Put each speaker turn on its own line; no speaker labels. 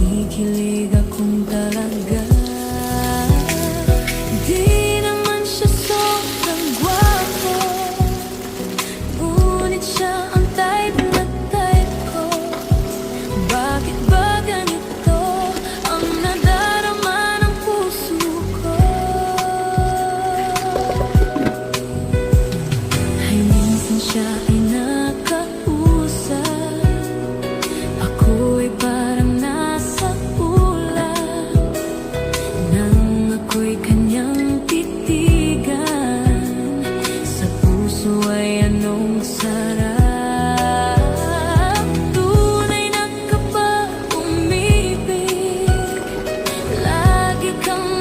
kinikilig akong talaga. Di naman siya sobrang gwapo, ngunit siya ang type na type ko. Bakit ba ganito ang nadarama ng puso ko? Ay minsan siya ay nakausap, ako ay parang nasa ulap, nang ako'y kanyang titigan, sa puso ay anong sarap. Tunay na kapag umibig, lagi kang